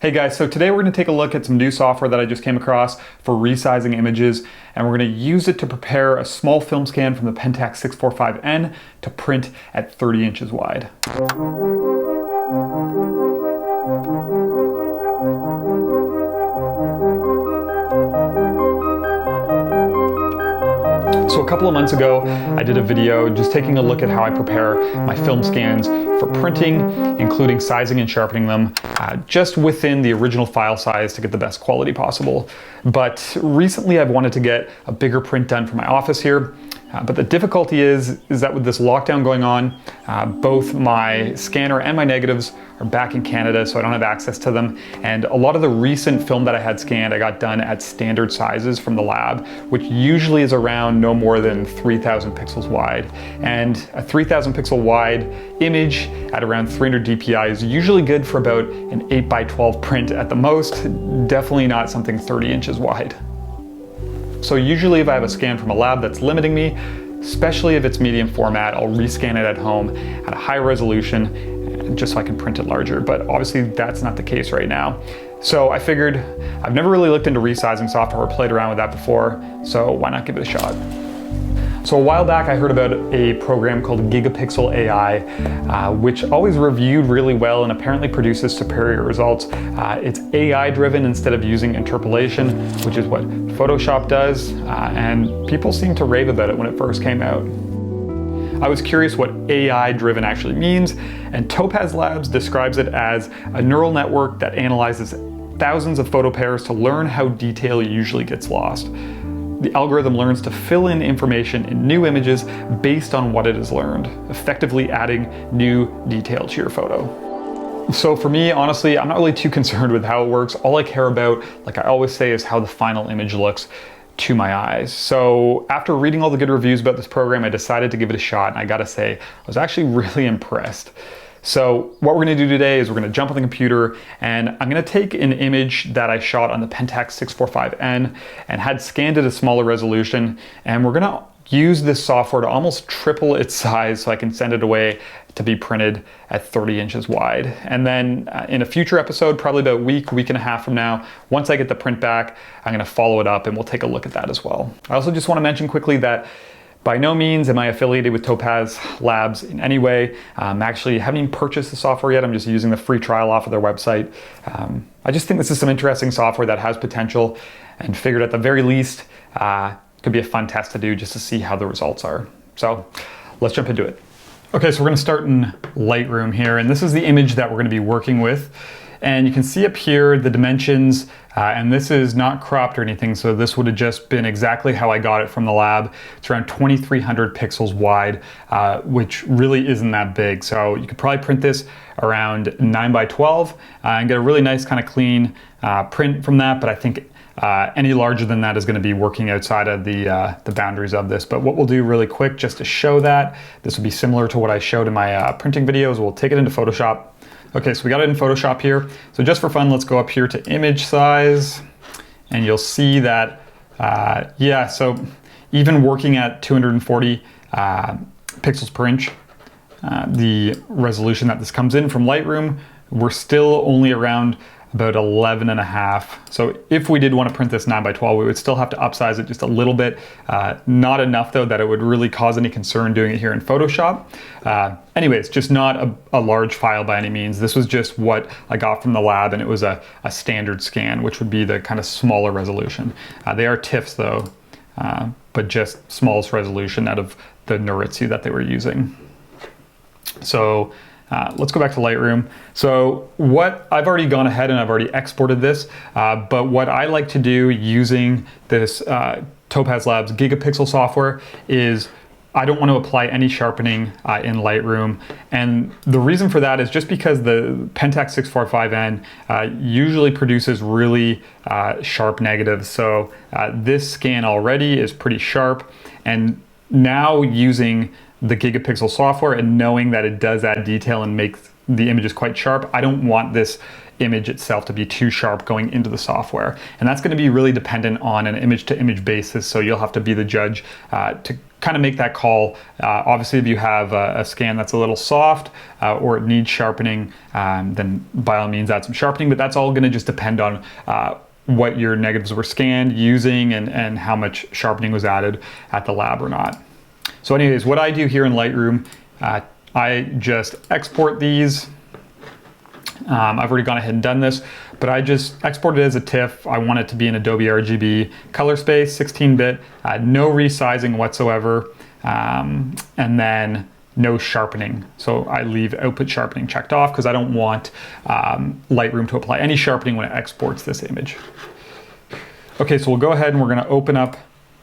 Hey guys, so today we're going to take a look at some new software that I just came across for resizing images, and we're going to use it to prepare a small film scan from the Pentax 645N to print at 30 inches wide. So a couple of months ago, I did a video just taking a look at how I prepare my film scans for printing, including sizing and sharpening them just within the original file size to get the best quality possible. But recently I've wanted to get a bigger print done for my office here. But the difficulty is that with this lockdown going on, both my scanner and my negatives are back in Canada, so I don't have access to them. And a lot of the recent film that I had scanned, I got done at standard sizes from the lab, which usually is around no more than 3,000 pixels wide. And a 3,000 pixel wide image at around 300 DPI is usually good for about an 8x12 print at the most, definitely not something 30 inches wide. So usually if I have a scan from a lab that's limiting me, especially if it's medium format, I'll rescan it at home at a high resolution just so I can print it larger. But obviously that's not the case right now. So I figured I've never really looked into resizing software or played around with that before, so why not give it a shot? So a while back I heard about a program called Gigapixel AI, which always reviewed really well and apparently produces superior results. It's AI driven instead of using interpolation, which is what Photoshop does, and people seem to rave about it when it first came out. I was curious what AI driven actually means, and Topaz Labs describes it as a neural network that analyzes thousands of photo pairs to learn how detail usually gets lost. The algorithm learns to fill in information in new images based on what it has learned, effectively adding new detail to your photo. So for me, honestly, I'm not really too concerned with how it works. All I care about, like I always say, is how the final image looks to my eyes. So after reading all the good reviews about this program, I decided to give it a shot, and I gotta say, I was actually really impressed. So what we're gonna do today is we're gonna jump on the computer and I'm gonna take an image that I shot on the Pentax 645N and had scanned at a smaller resolution, and we're gonna use this software to almost triple its size so I can send it away to be printed at 30 inches wide. And then in a future episode, probably about a week and a half from now, once I get the print back, I'm gonna follow it up and we'll take a look at that as well. I also just wanna mention quickly that by no means am I affiliated with Topaz Labs in any way. Actually, I haven't even purchased the software yet. I'm just using the free trial off of their website. I just think this is some interesting software that has potential, and figured at the very least, could be a fun test to do just to see how the results are. So let's jump into it. Okay, so we're gonna start in Lightroom here, and this is the image that we're gonna be working with. And you can see up here the dimensions, and this is not cropped or anything, so this would have just been exactly how I got it from the lab. It's around 2,300 pixels wide, which really isn't that big. So you could probably print this around 9x12 and get a really nice kind of clean print from that, but I think any larger than that is going to be working outside of the boundaries of this. But what we'll do really quick just to show that, this will be similar to what I showed in my printing videos. We'll take it into Photoshop. Okay, so we got it in Photoshop here. So just for fun, let's go up here to image size, and you'll see that, yeah, so even working at 240 pixels per inch, the resolution that this comes in from Lightroom, we're still only around about 11.5. So if we did want to print this 9x12, we would still have to upsize it just a little bit. Not enough though that it would really cause any concern doing it here in Photoshop. Anyways, just not a large file by any means. This was just what I got from the lab, and it was a standard scan, which would be the kind of smaller resolution. They are TIFFs though, but just smallest resolution out of the Noritsu that they were using. So let's go back to Lightroom. So what I've already gone ahead and I've already exported this, but what I like to do using this Topaz Labs Gigapixel software is I don't want to apply any sharpening in Lightroom. And the reason for that is just because the Pentax 645N usually produces really sharp negatives. So this scan already is pretty sharp, and now using the Gigapixel software and knowing that it does add detail and makes the images quite sharp, I don't want this image itself to be too sharp going into the software. And that's going to be really dependent on an image to image basis, so you'll have to be the judge to kind of make that call. Obviously, if you have a scan that's a little soft or it needs sharpening, then by all means add some sharpening, but that's all going to just depend on what your negatives were scanned using and how much sharpening was added at the lab or not. So anyways, what I do here in Lightroom, I just export these. I've already gone ahead and done this, but I just export it as a TIFF. I want it to be in Adobe RGB color space, 16-bit, no resizing whatsoever, and then no sharpening. So I leave output sharpening checked off because I don't want Lightroom to apply any sharpening when it exports this image. Okay, so we'll go ahead and we're going to open up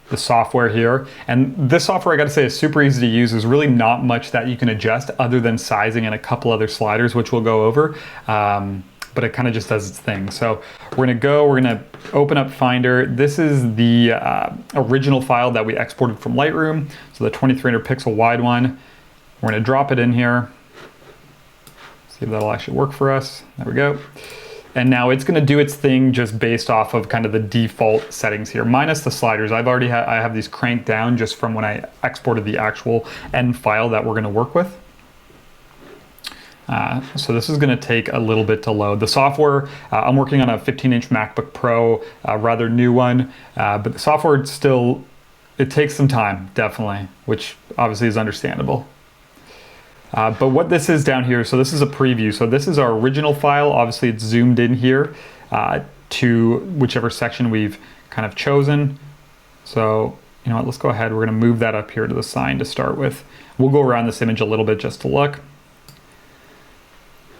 the software here. And this software, I got to say, is super easy to use. There's really not much that you can adjust other than sizing and a couple other sliders, which we'll go over. But it kind of just does its thing. So we're going to open up Finder. This is the original file that we exported from Lightroom. So the 2300 pixel wide one. We're going to drop it in here. See if that'll actually work for us. There we go. And now it's going to do its thing just based off of kind of the default settings here, minus the sliders. I have these cranked down just from when I exported the actual end file that we're going to work with. So this is going to take a little bit to load. The software, I'm working on a 15-inch MacBook Pro, a rather new one, but the software still, it takes some time, definitely, which obviously is understandable. But what this is down here, so this is a preview. So this is our original file. Obviously it's zoomed in here to whichever section we've kind of chosen. So, you know what, let's go ahead. We're going to move that up here to the sign to start with. We'll go around this image a little bit just to look.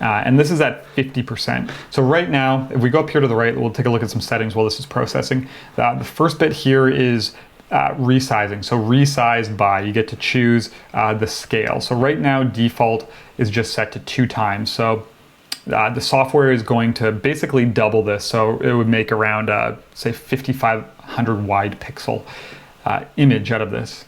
And this is at 50%. So right now, if we go up here to the right, we'll take a look at some settings while this is processing. The first bit here is resizing. So resized by, you get to choose the scale. So right now default is just set to 2 times. So the software is going to basically double this. So it would make around say 5500 wide pixel image out of this.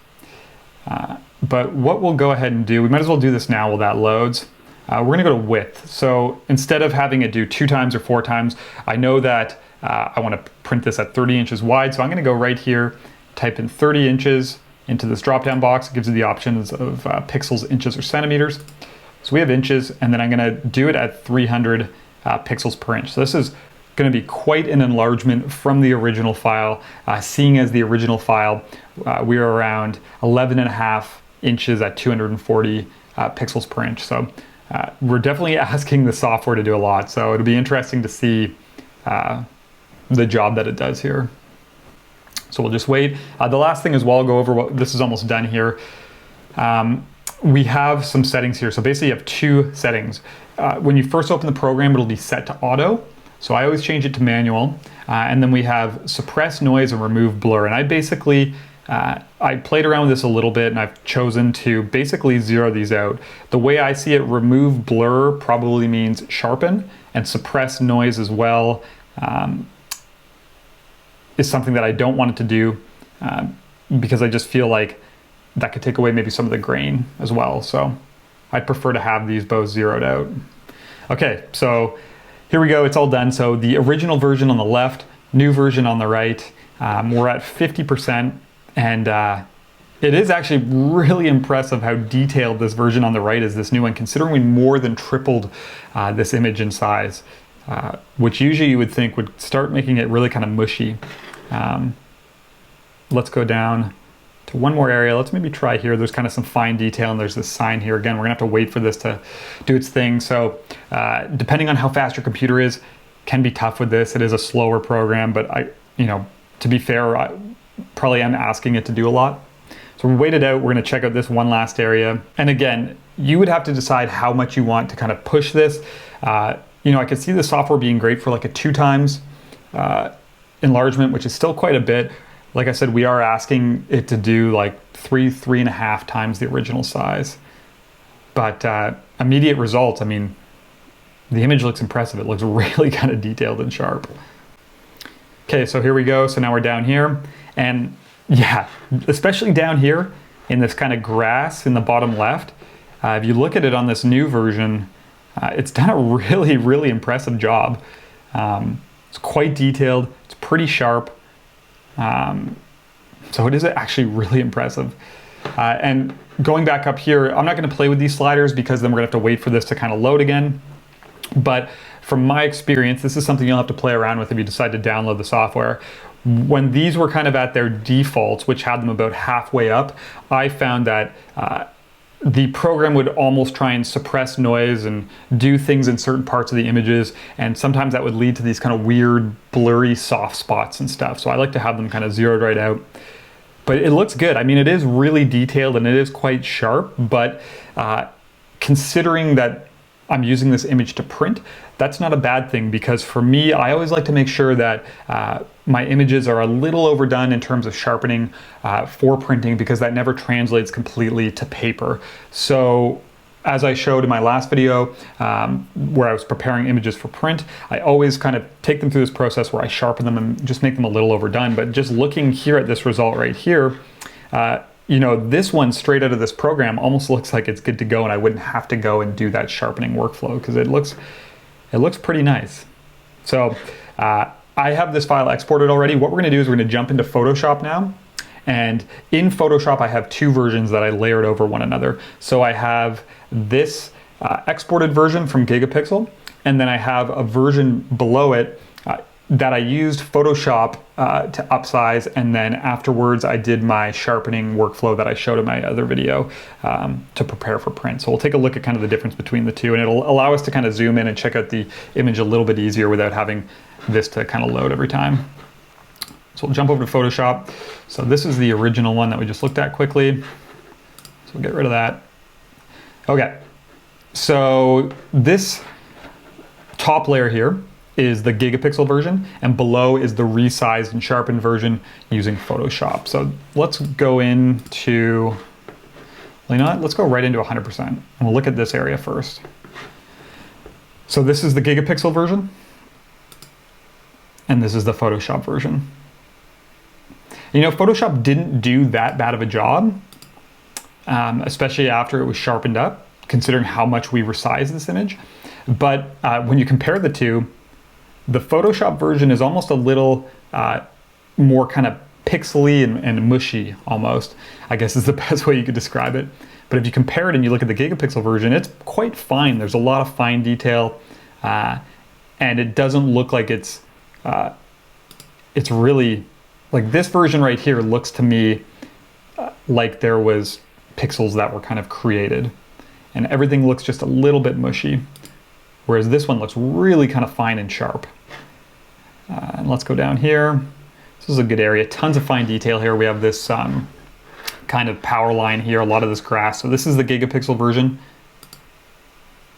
But what we'll go ahead and do, we might as well do this now while that loads. We're going to go to width. So instead of having it do 2 times or 4 times, I know that I want to print this at 30 inches wide. So I'm going to go right here, type in 30 inches into this drop-down box. It gives you the options of pixels, inches, or centimeters. So we have inches, and then I'm going to do it at 300 pixels per inch. So this is going to be quite an enlargement from the original file. Seeing as the original file, we are around 11.5 inches at 240 pixels per inch. So we're definitely asking the software to do a lot. So it'll be interesting to see the job that it does here. So we'll just wait. The last thing as well, I'll go over what this is almost done here. We have some settings here. So basically you have 2 settings. When you first open the program, it'll be set to auto. So I always change it to manual. And then we have suppress noise and remove blur. And I basically, I played around with this a little bit and I've chosen to basically zero these out. The way I see it, remove blur probably means sharpen, and suppress noise as well is something that I don't want it to do because I just feel like that could take away maybe some of the grain as well. So I'd prefer to have these both zeroed out. Okay, so here we go, it's all done. So the original version on the left, new version on the right, we're at 50%, and it is actually really impressive how detailed this version on the right is, this new one, considering we more than tripled this image in size, which usually you would think would start making it really kind of mushy. Let's go down to one more area. Let's maybe try here. There's kind of some fine detail, and there's this sign here. Again, we're gonna have to wait for this to do its thing. So depending on how fast your computer is, can be tough with this. It is a slower program, but to be fair, I probably am asking it to do a lot. So we wait it out. We're gonna check out this one last area. And again, you would have to decide how much you want to kind of push this. I could see the software being great for like a 2 times enlargement, which is still quite a bit. Like I said, we are asking it to do like 3.5 times the original size. But immediate results, I mean, the image looks impressive. It looks really kind of detailed and sharp. Okay, so here we go. So now we're down here. And yeah, especially down here in this kind of grass in the bottom left, if you look at it on this new version, it's done a really, really impressive job. It's quite detailed. It's pretty sharp. So it is actually really impressive. And going back up here, I'm not going to play with these sliders because then we're going to have to wait for this to kind of load again. But from my experience, this is something you'll have to play around with if you decide to download the software. When these were kind of at their defaults, which had them about halfway up, I found that the program would almost try and suppress noise and do things in certain parts of the images, and sometimes that would lead to these kind of weird, blurry, soft spots and stuff. So I like to have them kind of zeroed right out. But it looks good. I mean, it is really detailed and it is quite sharp, but considering that I'm using this image to print, that's not a bad thing, because for me, I always like to make sure that my images are a little overdone in terms of sharpening for printing, because that never translates completely to paper. So as I showed in my last video where I was preparing images for print, I always kind of take them through this process where I sharpen them and just make them a little overdone. But just looking here at this result right here, you know, this one straight out of this program almost looks like it's good to go, and I wouldn't have to go and do that sharpening workflow because it looks pretty nice. So I have this file exported already. What we're going to do is we're going to jump into Photoshop now. And in Photoshop, I have two versions that I layered over one another. So I have this exported version from Gigapixel, and then I have a version below it that I used Photoshop to upsize, and then afterwards I did my sharpening workflow that I showed in my other video to prepare for print. So we'll take a look at kind of the difference between the two, and it'll allow us to kind of zoom in and check out the image a little bit easier without having this to kind of load every time. So we'll jump over to Photoshop. So this is the original one that we just looked at quickly. So we'll get rid of that. Okay, so this top layer here is the Gigapixel version, and below is the resized and sharpened version using Photoshop. So let's go into, well, you know what? Let's go right into 100%, and we'll look at this area first. So this is the Gigapixel version, and this is the Photoshop version. You know, Photoshop didn't do that bad of a job, especially after it was sharpened up, considering how much we resized this image. But when you compare the two, the Photoshop version is almost a little more kind of pixely and mushy almost, I guess is the best way you could describe it. But if you compare it and you look at the Gigapixel version, it's quite fine. There's a lot of fine detail, and it doesn't look like it's really, like this version right here looks to me like there was pixels that were kind of created, and everything looks just a little bit mushy, whereas this one looks really kind of fine and sharp. And let's go down here. This is a good area, tons of fine detail here. We have this kind of power line here, a lot of this grass. So this is the Gigapixel version,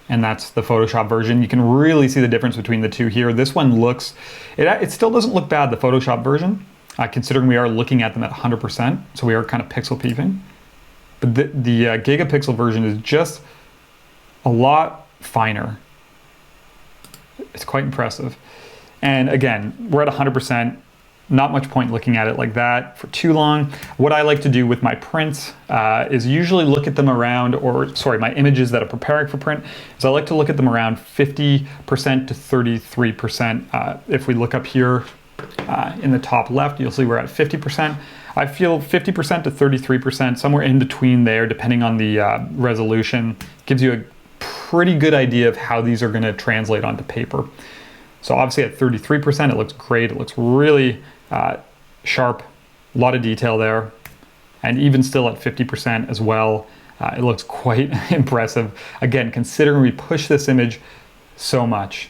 and that's the Photoshop version. You can really see the difference between the two here. This one looks, it still doesn't look bad, the Photoshop version, considering we are looking at them at 100%, so we are kind of pixel peeping. But the Gigapixel version is just a lot finer. It's quite impressive. And again, we're at 100%, not much point looking at it like that for too long. What I like to do with my prints is usually look at them around, my images that are preparing for print, is I like to look at them around 50% to 33%. If we look up here in the top left, you'll see we're at 50%. I feel 50% to 33%, somewhere in between there, depending on the resolution, gives you a pretty good idea of how these are going to translate onto paper. So obviously at 33%, it looks great. It looks really sharp, a lot of detail there. And even still at 50% as well, it looks quite impressive. Again, considering we push this image so much.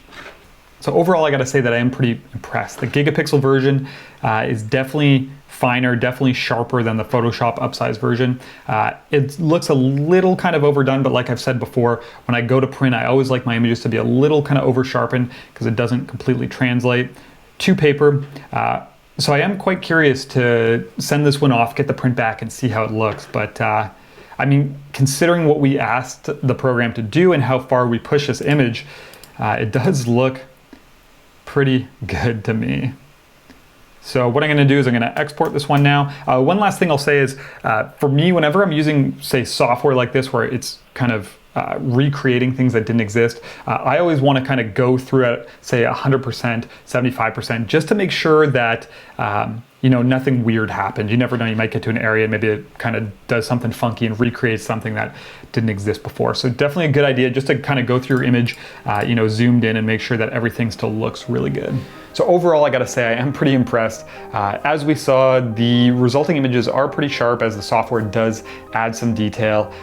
So overall, I gotta say that I am pretty impressed. The Gigapixel version is definitely finer, definitely sharper than the Photoshop upsize version. It looks a little kind of overdone, but like I've said before, when I go to print, I always like my images to be a little kind of over sharpened because it doesn't completely translate to paper. So I am quite curious to send this one off, get the print back and see how it looks. But I mean, considering what we asked the program to do and how far we push this image, it does look pretty good to me. So what I'm going to do is I'm going to export this one now. One last thing I'll say is, for me, whenever I'm using, say, software like this where it's kind of recreating things that didn't exist. I always want to kind of go through it, say 100%, 75%, just to make sure that nothing weird happened. You never know, you might get to an area and maybe it kind of does something funky and recreates something that didn't exist before. So definitely a good idea just to kind of go through your image, zoomed in and make sure that everything still looks really good. So overall, I gotta say, I am pretty impressed. As we saw, the resulting images are pretty sharp as the software does add some detail.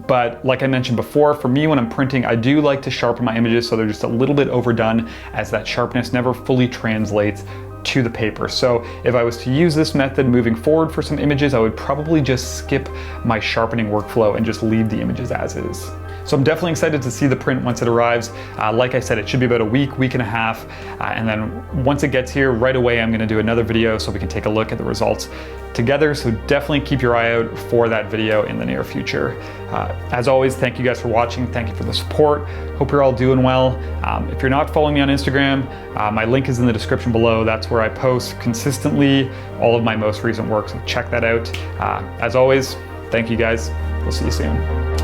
But like I mentioned before, for me, when I'm printing, I do like to sharpen my images so they're just a little bit overdone, as that sharpness never fully translates to the paper. So if I was to use this method moving forward for some images, I would probably just skip my sharpening workflow and just leave the images as is. So I'm definitely excited to see the print once it arrives. Like I said, it should be about a week and a half. And then once it gets here, right away, I'm gonna do another video so we can take a look at the results together. So definitely keep your eye out for that video in the near future. As always, thank you guys for watching. Thank you for the support. Hope you're all doing well. If you're not following me on Instagram, my link is in the description below. That's where I post consistently all of my most recent work, so check that out. As always, thank you guys. We'll see you soon.